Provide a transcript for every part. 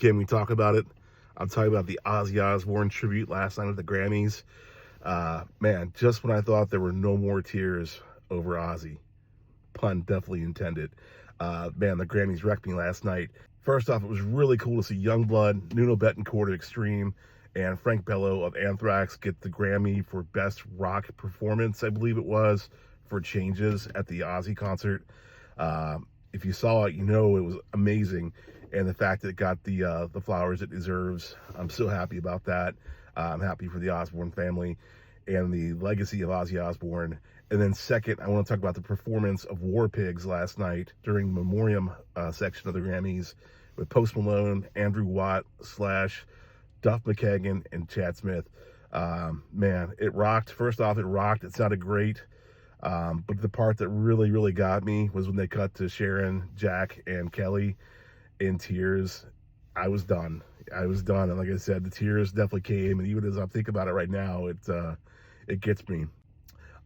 Can we talk about it? I'm talking about the Ozzy Osbourne tribute last night at the Grammys. Man, just when I thought there were no more tears over Ozzy, pun definitely intended. Man, the Grammys wrecked me last night. First off, it was really cool to see Yungblud, Nuno Bettencourt of Extreme, and Frank Bello of Anthrax get the Grammy for Best Rock Performance, I believe it was, for Changes at the Ozzy concert. If you saw it, you know it was amazing, and the fact that it got the flowers it deserves, I'm so happy about that. I'm happy for the Osbourne family and the legacy of Ozzy Osbourne. And then second, I want to talk about the performance of War Pigs last night during the memoriam section of the Grammys with Post Malone, Andrew Watt / Duff, McKagan, and Chad Smith. Man, it rocked. First off, it rocked. It sounded great. But the part that really got me was when they cut to Sharon, Jack, and Kelly in tears. I was done. And like I said, the tears definitely came. And even as I think about it right now, it gets me.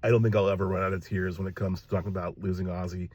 I don't think I'll ever run out of tears when it comes to talking about losing Ozzy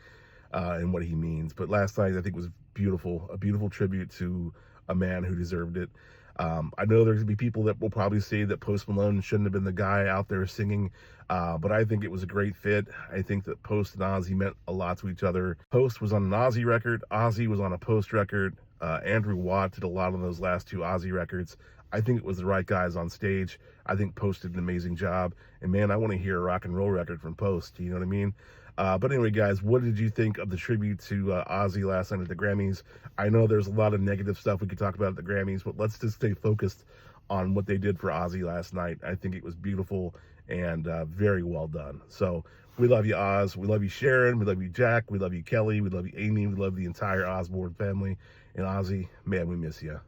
and what he means. But last night, I think was beautiful, a beautiful tribute to a man who deserved it. I know there's going to be people that will probably say that Post Malone shouldn't have been the guy out there singing, but I think it was a great fit. I think that Post and Ozzy meant a lot to each other. Post was on an Ozzy record. Ozzy was on a Post record. Andrew Watt did a lot of those last two Ozzy records. I think it was the right guys on stage. I think Post did an amazing job. And man, I want to hear a rock and roll record from Post. You know what I mean? But anyway, guys, what did you think of the tribute to Ozzy last night at the Grammys? I know there's a lot of negative stuff we could talk about at the Grammys, but let's just stay focused on what they did for Ozzy last night. I think it was beautiful and very well done. So we love you, Oz. We love you, Sharon. We love you, Jack. We love you, Kelly. We love you, Amy. We love the entire Osbourne family. And Ozzy, man, we miss you.